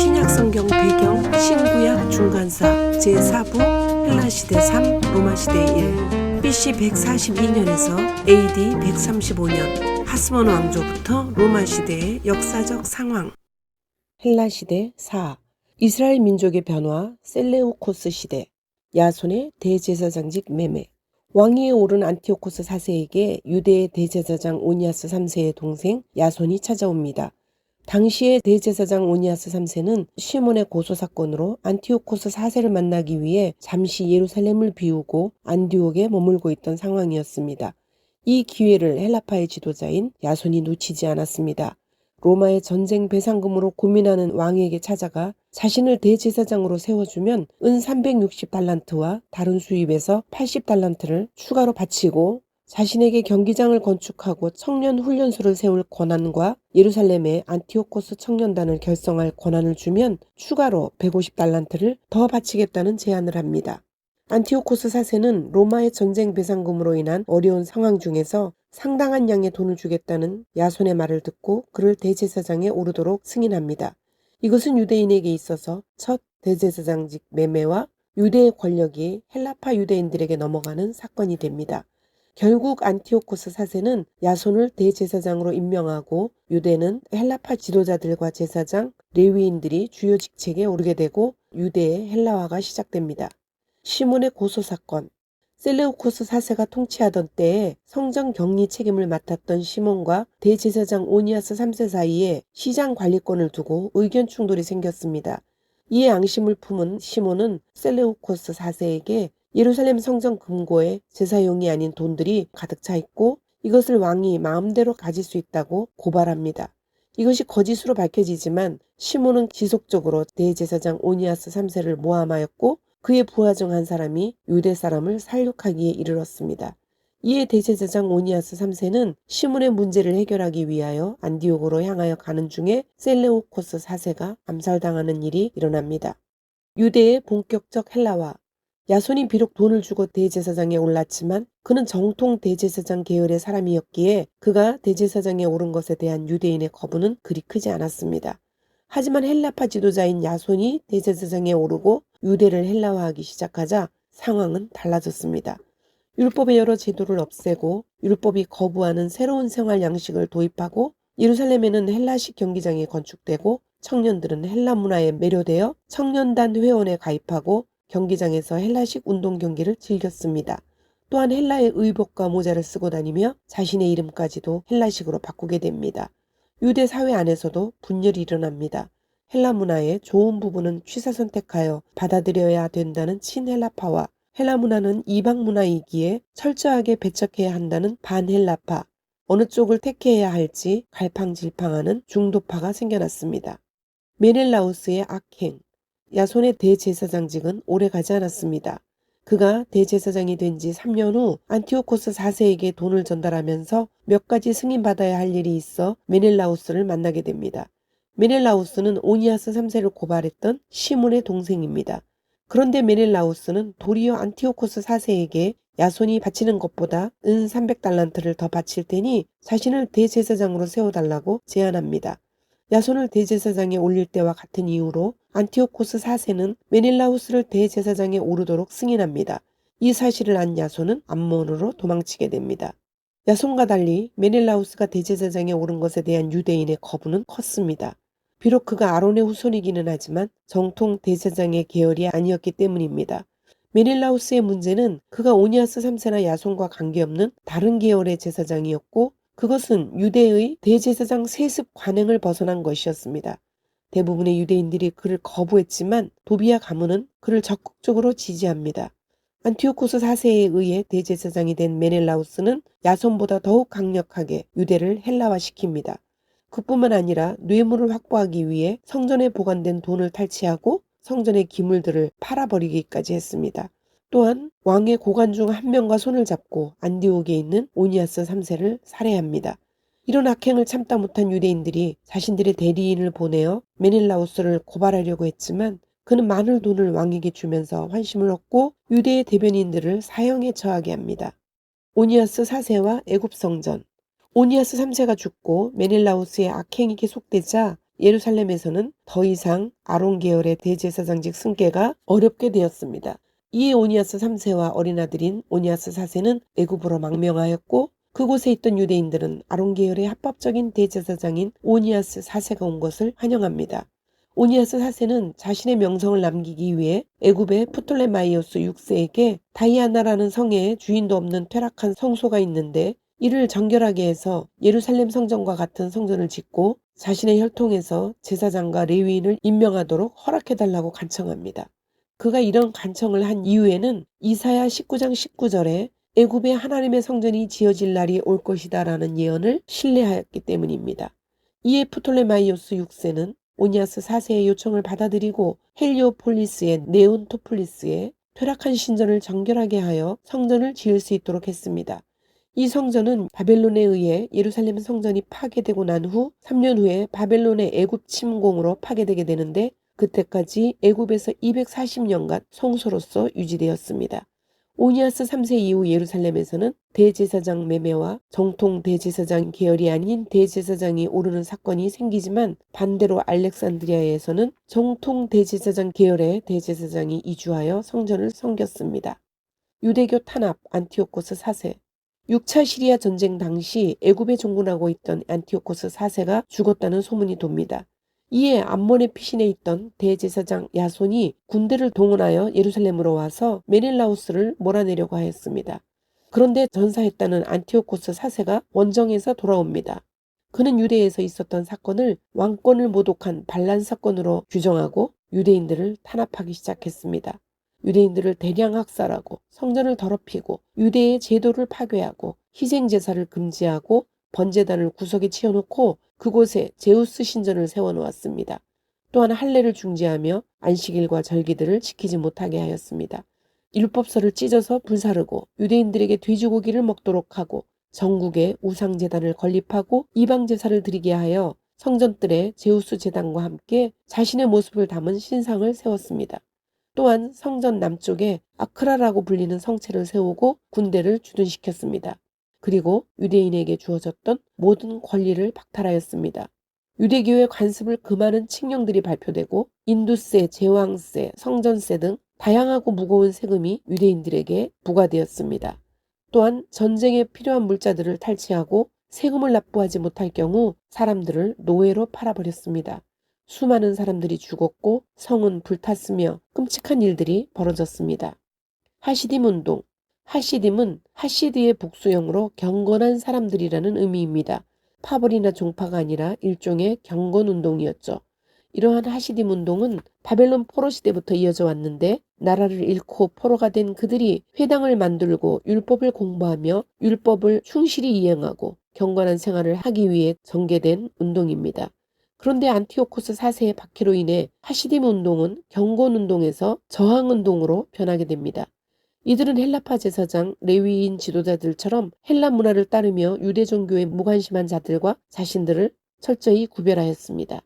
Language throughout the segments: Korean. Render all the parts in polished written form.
신약성경 배경 신구약 중간사 제4부 헬라시대 3 로마시대 1 BC 142년에서 AD 135년 하스몬 왕조부터 로마시대의 역사적 상황. 헬라시대 4 이스라엘 민족의 변화 셀레우코스 시대 야손의 대제사장직 매매. 왕위에 오른 안티오코스 4세에게 유대의 대제사장 오니아스 3세의 동생 야손이 찾아옵니다. 당시의 대제사장 오니아스 3세는 시몬의 고소 사건으로 안티오코스 4세를 만나기 위해 잠시 예루살렘을 비우고 안디옥에 머물고 있던 상황이었습니다. 이 기회를 헬라파의 지도자인 야손이 놓치지 않았습니다. 로마의 전쟁 배상금으로 고민하는 왕에게 찾아가 자신을 대제사장으로 세워주면 은 360달란트와 다른 수입에서 80달란트를 추가로 바치고 자신에게 경기장을 건축하고 청년 훈련소를 세울 권한과 예루살렘에 안티오코스 청년단을 결성할 권한을 주면 추가로 150달란트를 더 바치겠다는 제안을 합니다. 안티오코스 4세는 로마의 전쟁 배상금으로 인한 어려운 상황 중에서 상당한 양의 돈을 주겠다는 야손의 말을 듣고 그를 대제사장에 오르도록 승인합니다. 이것은 유대인에게 있어서 첫 대제사장직 매매와 유대의 권력이 헬라파 유대인들에게 넘어가는 사건이 됩니다. 결국 안티오코스 4세는 야손을 대제사장으로 임명하고 유대는 헬라파 지도자들과 제사장, 레위인들이 주요 직책에 오르게 되고 유대의 헬라화가 시작됩니다. 시몬의 고소 사건. 셀레우코스 4세가 통치하던 때에 성전 격리 책임을 맡았던 시몬과 대제사장 오니아스 3세 사이에 시장 관리권을 두고 의견 충돌이 생겼습니다. 이에 앙심을 품은 시몬은 셀레우코스 4세에게 예루살렘 성전 금고에 제사용이 아닌 돈들이 가득 차 있고 이것을 왕이 마음대로 가질 수 있다고 고발합니다. 이것이 거짓으로 밝혀지지만 시몬은 지속적으로 대제사장 오니아스 3세를 모함하였고 그의 부하 중 한 사람이 유대 사람을 살육하기에 이르렀습니다. 이에 대제사장 오니아스 3세는 시몬의 문제를 해결하기 위하여 안디옥으로 향하여 가는 중에 셀레우코스 4세가 암살당하는 일이 일어납니다. 유대의 본격적 헬라화. 야손이 비록 돈을 주고 대제사장에 올랐지만 그는 정통 대제사장 계열의 사람이었기에 그가 대제사장에 오른 것에 대한 유대인의 거부는 그리 크지 않았습니다. 하지만 헬라파 지도자인 야손이 대제사장에 오르고 유대를 헬라화하기 시작하자 상황은 달라졌습니다. 율법의 여러 제도를 없애고 율법이 거부하는 새로운 생활 양식을 도입하고 예루살렘에는 헬라식 경기장이 건축되고 청년들은 헬라 문화에 매료되어 청년단 회원에 가입하고 경기장에서 헬라식 운동 경기를 즐겼습니다. 또한 헬라의 의복과 모자를 쓰고 다니며 자신의 이름까지도 헬라식으로 바꾸게 됩니다. 유대 사회 안에서도 분열이 일어납니다. 헬라 문화의 좋은 부분은 취사 선택하여 받아들여야 된다는 친헬라파와 헬라 문화는 이방 문화이기에 철저하게 배척해야 한다는 반헬라파, 어느 쪽을 택해야 할지 갈팡질팡하는 중도파가 생겨났습니다. 메넬라우스의 악행. 야손의 대제사장직은 오래 가지 않았습니다. 그가 대제사장이 된 지 3년 후 안티오코스 4세에게 돈을 전달하면서 몇 가지 승인받아야 할 일이 있어 메넬라우스를 만나게 됩니다. 메넬라우스는 오니아스 3세를 고발했던 시몬의 동생입니다. 그런데 메넬라우스는 도리어 안티오코스 4세에게 야손이 바치는 것보다 은 300달란트를 더 바칠 테니 자신을 대제사장으로 세워달라고 제안합니다. 야손을 대제사장에 올릴 때와 같은 이유로 안티오코스 4세는 메넬라우스를 대제사장에 오르도록 승인합니다. 이 사실을 안 야손은 암몬으로 도망치게 됩니다. 야손과 달리 메넬라우스가 대제사장에 오른 것에 대한 유대인의 거부는 컸습니다. 비록 그가 아론의 후손이기는 하지만 정통 대제사장의 계열이 아니었기 때문입니다. 메넬라우스의 문제는 그가 오니아스 3세나 야손과 관계없는 다른 계열의 제사장이었고 그것은 유대의 대제사장 세습 관행을 벗어난 것이었습니다. 대부분의 유대인들이 그를 거부했지만 도비아 가문은 그를 적극적으로 지지합니다. 안티오코스 4세에 의해 대제사장이 된 메넬라우스는 야손보다 더욱 강력하게 유대를 헬라화시킵니다. 그뿐만 아니라 뇌물을 확보하기 위해 성전에 보관된 돈을 탈취하고 성전의 기물들을 팔아버리기까지 했습니다. 또한 왕의 고관 중 한 명과 손을 잡고 안디옥에 있는 오니아스 3세를 살해합니다. 이런 악행을 참다 못한 유대인들이 자신들의 대리인을 보내어 메넬라우스를 고발하려고 했지만 그는 많은 돈을 왕에게 주면서 환심을 얻고 유대의 대변인들을 사형에 처하게 합니다. 오니아스 4세와 애굽 성전. 오니아스 3세가 죽고 메넬라우스의 악행이 계속되자 예루살렘에서는 더 이상 아론 계열의 대제사장직 승계가 어렵게 되었습니다. 이에 오니아스 3세와 어린 아들인 오니아스 4세는 애굽으로 망명하였고 그곳에 있던 유대인들은 아론 계열의 합법적인 대제사장인 오니아스 4세가 온 것을 환영합니다. 오니아스 4세는 자신의 명성을 남기기 위해 애굽의 프톨레마이오스 6세에게 다이아나라는 성에 주인도 없는 퇴락한 성소가 있는데 이를 정결하게 해서 예루살렘 성전과 같은 성전을 짓고 자신의 혈통에서 제사장과 레위인을 임명하도록 허락해달라고 간청합니다. 그가 이런 간청을 한 이유에는 이사야 19장 19절에 애굽에 하나님의 성전이 지어질 날이 올 것이다 라는 예언을 신뢰하였기 때문입니다. 이에 프톨레마이오스 6세는 오니아스 4세의 요청을 받아들이고 헬리오폴리스의 네온토폴리스에 퇴락한 신전을 정결하게 하여 성전을 지을 수 있도록 했습니다. 이 성전은 바벨론에 의해 예루살렘 성전이 파괴되고 난 후 3년 후에 바벨론의 애굽 침공으로 파괴되게 되는데 그때까지 애굽에서 240년간 성소로서 유지되었습니다. 오니아스 3세 이후 예루살렘에서는 대제사장 매매와 정통 대제사장 계열이 아닌 대제사장이 오르는 사건이 생기지만 반대로 알렉산드리아에서는 정통 대제사장 계열의 대제사장이 이주하여 성전을 섬겼습니다. 유대교 탄압 안티오코스 4세 6차 시리아 전쟁 당시 애굽에 종군하고 있던 안티오코스 4세가 죽었다는 소문이 돕니다. 이에 암몬의 피신에 있던 대제사장 야손이 군대를 동원하여 예루살렘으로 와서 메닐라우스를 몰아내려고 하였습니다. 그런데 전사했다는 안티오코스 4세가 원정에서 돌아옵니다. 그는 유대에서 있었던 사건을 왕권을 모독한 반란 사건으로 규정하고 유대인들을 탄압하기 시작했습니다. 유대인들을 대량 학살하고 성전을 더럽히고 유대의 제도를 파괴하고 희생제사를 금지하고 번제단을 구석에 치워놓고 그곳에 제우스 신전을 세워놓았습니다. 또한 할례를 중지하며 안식일과 절기들을 지키지 못하게 하였습니다. 율법서를 찢어서 불사르고 유대인들에게 돼지고기를 먹도록 하고 전국에 우상제단을 건립하고 이방제사를 드리게 하여 성전뜰에 제우스 제단과 함께 자신의 모습을 담은 신상을 세웠습니다. 또한 성전 남쪽에 아크라라고 불리는 성체를 세우고 군대를 주둔시켰습니다. 그리고 유대인에게 주어졌던 모든 권리를 박탈하였습니다. 유대교의 관습을 금하는 칙령들이 발표되고 인두세, 제왕세, 성전세 등 다양하고 무거운 세금이 유대인들에게 부과되었습니다. 또한 전쟁에 필요한 물자들을 탈취하고 세금을 납부하지 못할 경우 사람들을 노예로 팔아버렸습니다. 수많은 사람들이 죽었고 성은 불탔으며 끔찍한 일들이 벌어졌습니다. 하시딤 운동. 하시딤은 하시드의 복수형으로 경건한 사람들이라는 의미입니다. 파벌이나 종파가 아니라 일종의 경건 운동이었죠. 이러한 하시딤 운동은 바벨론 포로 시대부터 이어져 왔는데 나라를 잃고 포로가 된 그들이 회당을 만들고 율법을 공부하며 율법을 충실히 이행하고 경건한 생활을 하기 위해 전개된 운동입니다. 그런데 안티오코스 4세의 박해로 인해 하시딤 운동은 경건 운동에서 저항 운동으로 변하게 됩니다. 이들은 헬라파 제사장, 레위인 지도자들처럼 헬라 문화를 따르며 유대 종교에 무관심한 자들과 자신들을 철저히 구별하였습니다.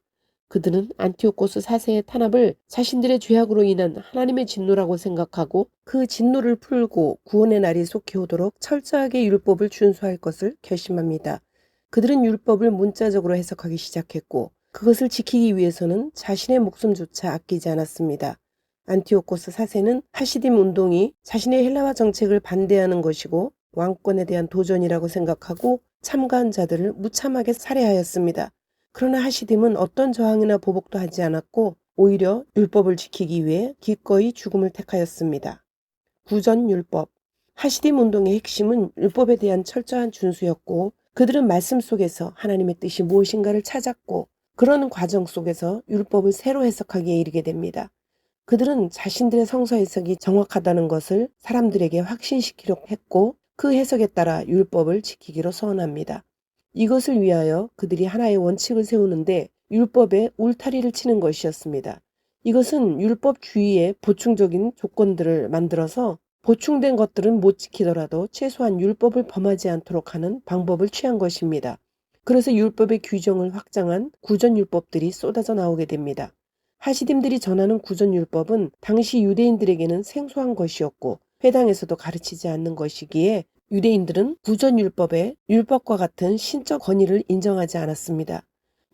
그들은 안티오코스 4세의 탄압을 자신들의 죄악으로 인한 하나님의 진노라고 생각하고 그 진노를 풀고 구원의 날이 속히 오도록 철저하게 율법을 준수할 것을 결심합니다. 그들은 율법을 문자적으로 해석하기 시작했고 그것을 지키기 위해서는 자신의 목숨조차 아끼지 않았습니다. 안티오코스 4세는 하시딤 운동이 자신의 헬라화 정책을 반대하는 것이고 왕권에 대한 도전이라고 생각하고 참가한 자들을 무참하게 살해하였습니다. 그러나 하시딤은 어떤 저항이나 보복도 하지 않았고 오히려 율법을 지키기 위해 기꺼이 죽음을 택하였습니다. 구전율법. 하시딤 운동의 핵심은 율법에 대한 철저한 준수였고 그들은 말씀 속에서 하나님의 뜻이 무엇인가를 찾았고 그러는 과정 속에서 율법을 새로 해석하기에 이르게 됩니다. 그들은 자신들의 성서 해석이 정확하다는 것을 사람들에게 확신시키려 했고 그 해석에 따라 율법을 지키기로 서원합니다. 이것을 위하여 그들이 하나의 원칙을 세우는데 율법에 울타리를 치는 것이었습니다. 이것은 율법주의의 보충적인 조건들을 만들어서 보충된 것들은 못 지키더라도 최소한 율법을 범하지 않도록 하는 방법을 취한 것입니다. 그래서 율법의 규정을 확장한 구전율법들이 쏟아져 나오게 됩니다. 하시딤들이 전하는 구전율법은 당시 유대인들에게는 생소한 것이었고 회당에서도 가르치지 않는 것이기에 유대인들은 구전율법에 율법과 같은 신적 권위를 인정하지 않았습니다.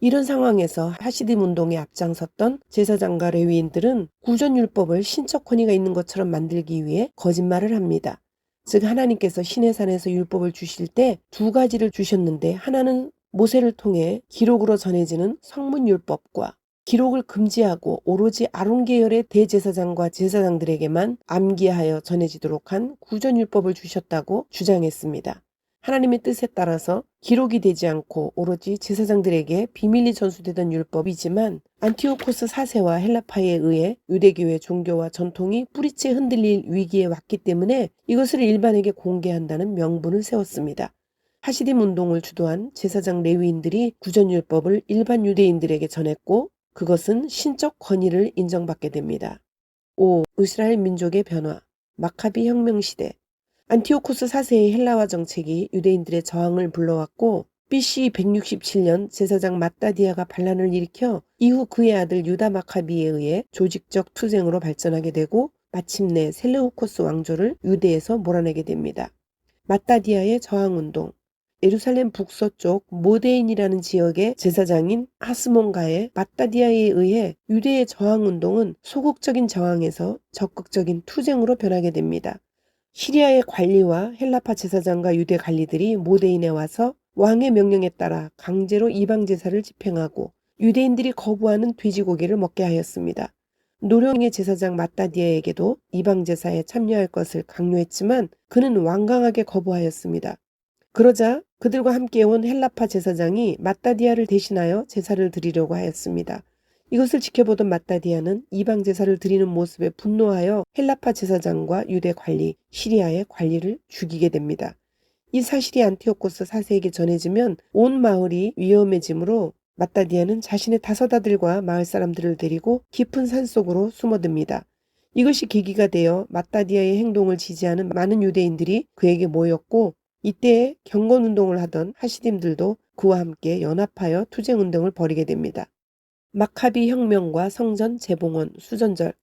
이런 상황에서 하시딤 운동에 앞장섰던 제사장과 레위인들은 구전율법을 신적 권위가 있는 것처럼 만들기 위해 거짓말을 합니다. 즉 하나님께서 시내산에서 율법을 주실 때 두 가지를 주셨는데, 하나는 모세를 통해 기록으로 전해지는 성문율법과 기록을 금지하고 오로지 아론 계열의 대제사장과 제사장들에게만 암기하여 전해지도록 한 구전율법을 주셨다고 주장했습니다. 하나님의 뜻에 따라서 기록이 되지 않고 오로지 제사장들에게 비밀리 전수되던 율법이지만, 안티오코스 4세와 헬라파에 의해 유대교의 종교와 전통이 뿌리째 흔들릴 위기에 왔기 때문에 이것을 일반에게 공개한다는 명분을 세웠습니다. 하시딤 운동을 주도한 제사장 레위인들이 구전율법을 일반 유대인들에게 전했고, 그것은 신적 권위를 인정받게 됩니다. 5. 이스라엘 민족의 변화. 마카비 혁명 시대. 안티오코스 4세의 헬라화 정책이 유대인들의 저항을 불러왔고, BC 167년 제사장 마따디아가 반란을 일으켜 이후 그의 아들 유다 마카비에 의해 조직적 투쟁으로 발전하게 되고, 마침내 셀레우코스 왕조를 유대에서 몰아내게 됩니다. 마따디아의 저항운동. 예루살렘 북서쪽 모데인이라는 지역의 제사장인 하스몬가의 마따디아에 의해 유대의 저항운동은 소극적인 저항에서 적극적인 투쟁으로 변하게 됩니다. 시리아의 관리와 헬라파 제사장과 유대 관리들이 모데인에 와서 왕의 명령에 따라 강제로 이방 제사를 집행하고 유대인들이 거부하는 돼지고기를 먹게 하였습니다. 노령의 제사장 마따디아에게도 이방 제사에 참여할 것을 강요했지만 그는 완강하게 거부하였습니다. 그러자 그들과 함께 온 헬라파 제사장이 마따디아를 대신하여 제사를 드리려고 하였습니다. 이것을 지켜보던 마따디아는 이방 제사를 드리는 모습에 분노하여 헬라파 제사장과 유대 관리, 시리아의 관리를 죽이게 됩니다. 이 사실이 안티오코스 4세에게 전해지면 온 마을이 위험해지므로 마따디아는 자신의 5 아들과 마을 사람들을 데리고 깊은 산속으로 숨어듭니다. 이것이 계기가 되어 마따디아의 행동을 지지하는 많은 유대인들이 그에게 모였고, 이때에 경건운동을 하던 하시딤들도 그와 함께 연합하여 투쟁운동을 벌이게 됩니다. 마카비 혁명과 성전 재봉헌, 수전절.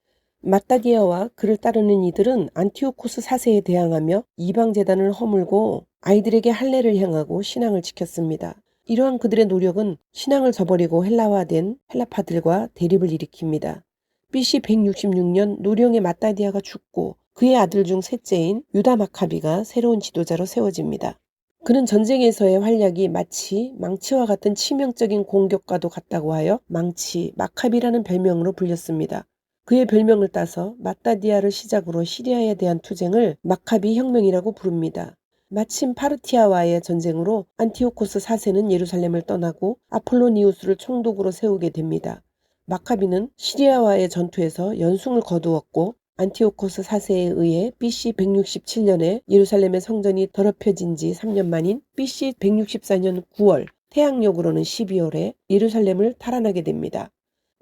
마따디아와 그를 따르는 이들은 안티오코스 4세에 대항하며 이방제단을 허물고 아이들에게 할례를 행하고 신앙을 지켰습니다. 이러한 그들의 노력은 신앙을 저버리고 헬라화된 헬라파들과 대립을 일으킵니다. BC 166년 노령의 마따디아가 죽고 그의 아들 중 셋째인 유다 마카비가 새로운 지도자로 세워집니다. 그는 전쟁에서의 활약이 마치 망치와 같은 치명적인 공격과도 같다고 하여 망치, 마카비라는 별명으로 불렸습니다. 그의 별명을 따서 마따디아를 시작으로 시리아에 대한 투쟁을 마카비 혁명이라고 부릅니다. 마침 파르티아와의 전쟁으로 안티오코스 4세는 예루살렘을 떠나고 아폴로니우스를 총독으로 세우게 됩니다. 마카비는 시리아와의 전투에서 연승을 거두었고, 안티오코스 4세에 의해 BC 167년에 예루살렘의 성전이 더럽혀진 지 3년 만인 BC 164년 9월, 태양력으로는 12월에 예루살렘을 탈환하게 됩니다.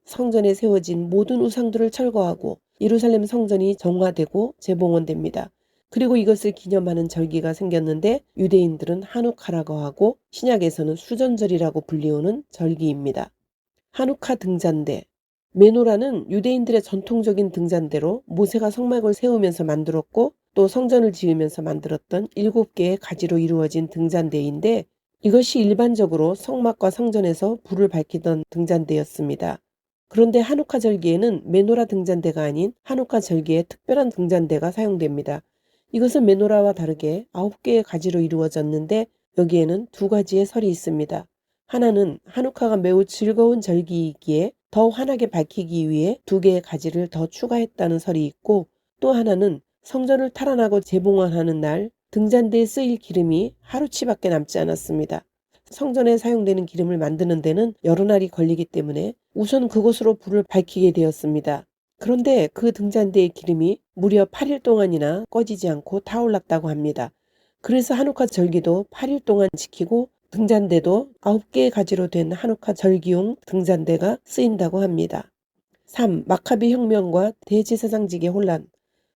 성전에 세워진 모든 우상들을 철거하고 예루살렘 성전이 정화되고 재봉헌됩니다. 그리고 이것을 기념하는 절기가 생겼는데 유대인들은 하누카라고 하고 신약에서는 수전절이라고 불리우는 절기입니다. 하누카 등잔대. 메노라는 유대인들의 전통적인 등잔대로 모세가 성막을 세우면서 만들었고 또 성전을 지으면서 만들었던 7개의 가지로 이루어진 등잔대인데, 이것이 일반적으로 성막과 성전에서 불을 밝히던 등잔대였습니다. 그런데 하누카 절기에는 메노라 등잔대가 아닌 하누카 절기에 특별한 등잔대가 사용됩니다. 이것은 메노라와 다르게 9개의 가지로 이루어졌는데 여기에는 2가지의 설이 있습니다. 하나는 하누카가 매우 즐거운 절기이기에 더 환하게 밝히기 위해 2개의 가지를 더 추가했다는 설이 있고, 또 하나는 성전을 탈환하고 재봉헌하는 날 등잔대에 쓰일 기름이 하루치밖에 남지 않았습니다. 성전에 사용되는 기름을 만드는 데는 여러 날이 걸리기 때문에 우선 그곳으로 불을 밝히게 되었습니다. 그런데 그 등잔대의 기름이 무려 8일 동안이나 꺼지지 않고 타올랐다고 합니다. 그래서 하누카 절기도 8일 동안 지키고 등잔대도 9개의 가지로 된 하누카 절기용 등잔대가 쓰인다고 합니다. 3. 마카비 혁명과 대제사장직의 혼란.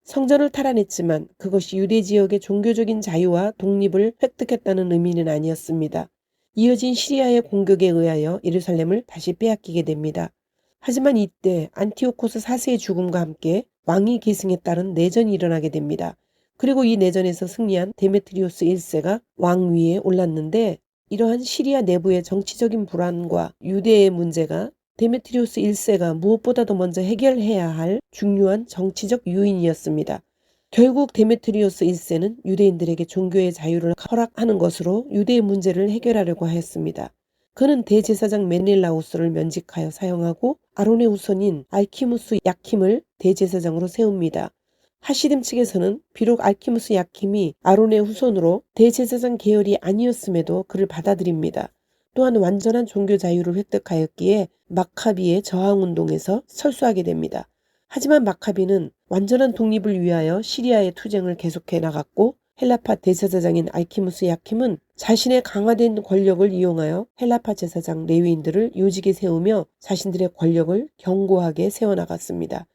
성전을 탈환했지만 그것이 유대 지역의 종교적인 자유와 독립을 획득했다는 의미는 아니었습니다. 이어진 시리아의 공격에 의하여 예루살렘을 다시 빼앗기게 됩니다. 하지만 이때 안티오코스 4세의 죽음과 함께 왕위 계승에 따른 내전이 일어나게 됩니다. 그리고 이 내전에서 승리한 데메트리오스 1세가 왕위에 올랐는데 이러한 시리아 내부의 정치적인 불안과 유대의 문제가 데메트리우스 1세가 무엇보다도 먼저 해결해야 할 중요한 정치적 요인이었습니다. 결국 데메트리우스 1세는 유대인들에게 종교의 자유를 허락하는 것으로 유대의 문제를 해결하려고 하였습니다. 그는 대제사장 메넬라우스를 면직하여 사용하고 아론의 후손인 알키무스 야킴을 대제사장으로 세웁니다. 하시딤 측에서는 비록 알키무스 야킴이 아론의 후손으로 대제사장 계열이 아니었음에도 그를 받아들입니다. 또한 완전한 종교 자유를 획득하였기에 마카비의 저항운동에서 철수하게 됩니다. 하지만 마카비는 완전한 독립을 위하여 시리아의 투쟁을 계속해 나갔고 헬라파 대제사장인 알키무스 야킴은 자신의 강화된 권력을 이용하여 헬라파 제사장 레위인들을 요직에 세우며 자신들의 권력을 견고하게 세워나갔습니다.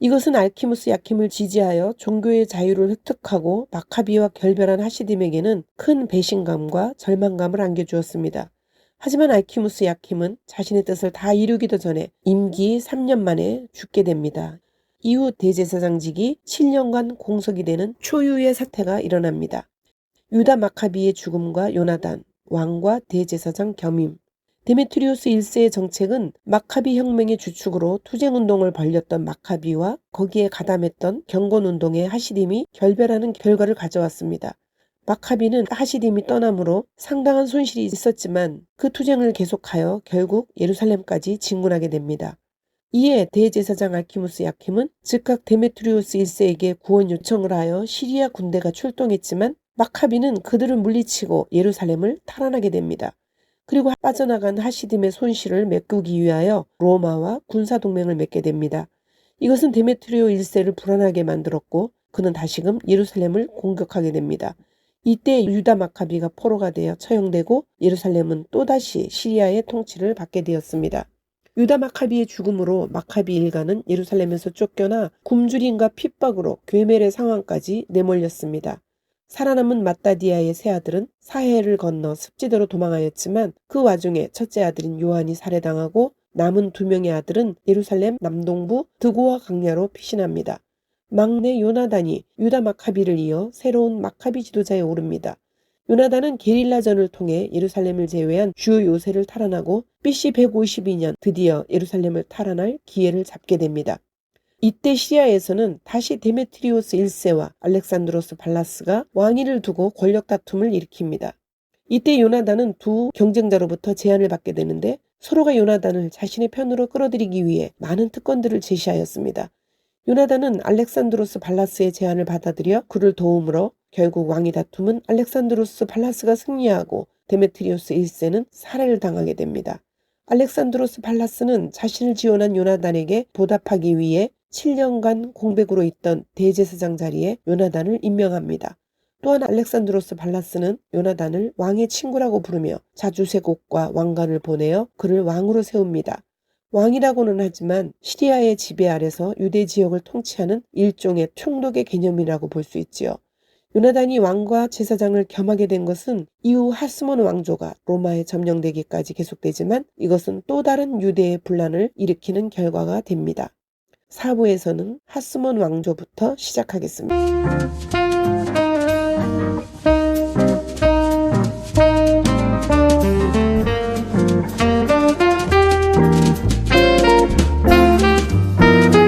이것은 알키무스 야킴을 지지하여 종교의 자유를 획득하고 마카비와 결별한 하시딤에게는 큰 배신감과 절망감을 안겨주었습니다. 하지만 알키무스 야킴은 자신의 뜻을 다 이루기도 전에 임기 3년 만에 죽게 됩니다. 이후 대제사장직이 7년간 공석이 되는 초유의 사태가 일어납니다. 유다 마카비의 죽음과 요나단, 왕과 대제사장 겸임. 데메트리우스 1세의 정책은 마카비 혁명의 주축으로 투쟁운동을 벌였던 마카비와 거기에 가담했던 경건운동의 하시딤이 결별하는 결과를 가져왔습니다. 마카비는 하시딤이 떠남으로 상당한 손실이 있었지만 그 투쟁을 계속하여 결국 예루살렘까지 진군하게 됩니다. 이에 대제사장 알키무스 야킴은 즉각 데메트리우스 1세에게 구원 요청을 하여 시리아 군대가 출동했지만 마카비는 그들을 물리치고 예루살렘을 탈환하게 됩니다. 그리고 빠져나간 하시딤의 손실을 메꾸기 위하여 로마와 군사동맹을 맺게 됩니다. 이것은 데메트리오 1세를 불안하게 만들었고 그는 다시금 예루살렘을 공격하게 됩니다. 이때 유다 마카비가 포로가 되어 처형되고 예루살렘은 또다시 시리아의 통치를 받게 되었습니다. 유다 마카비의 죽음으로 마카비 일가는 예루살렘에서 쫓겨나 굶주림과 핍박으로 괴멸의 상황까지 내몰렸습니다. 살아남은 마따디아의 세 아들은 사해를 건너 습지대로 도망하였지만 그 와중에 첫째 아들인 요한이 살해당하고 남은 2명의 아들은 예루살렘 남동부 드고와 강야로 피신합니다. 막내 요나단이 유다 마카비를 이어 새로운 마카비 지도자에 오릅니다. 요나단은 게릴라전을 통해 예루살렘을 제외한 주 요새를 탈환하고 BC 152년 드디어 예루살렘을 탈환할 기회를 잡게 됩니다. 이때 시리아에서는 다시 데메트리우스 1세와 알렉산드로스 발라스가 왕위를 두고 권력 다툼을 일으킵니다. 이때 요나단은 두 경쟁자로부터 제안을 받게 되는데 서로가 요나단을 자신의 편으로 끌어들이기 위해 많은 특권들을 제시하였습니다. 요나단은 알렉산드로스 발라스의 제안을 받아들여 그를 도움으로 결국 왕위 다툼은 알렉산드로스 발라스가 승리하고 데메트리우스 1세는 살해를 당하게 됩니다. 알렉산드로스 발라스는 자신을 지원한 요나단에게 보답하기 위해 7년간 공백으로 있던 대제사장 자리에 요나단을 임명합니다. 또한 알렉산드로스 발라스는 요나단을 왕의 친구라고 부르며 자주 쇠곡과 왕관을 보내어 그를 왕으로 세웁니다. 왕이라고는 하지만 시리아의 지배 아래서 유대 지역을 통치하는 일종의 총독의 개념이라고 볼 수 있지요. 요나단이 왕과 제사장을 겸하게 된 것은 이후 하스몬 왕조가 로마에 점령되기까지 계속되지만 이것은 또 다른 유대의 분란을 일으키는 결과가 됩니다. 4부에서는 하스몬 왕조부터 시작하겠습니다.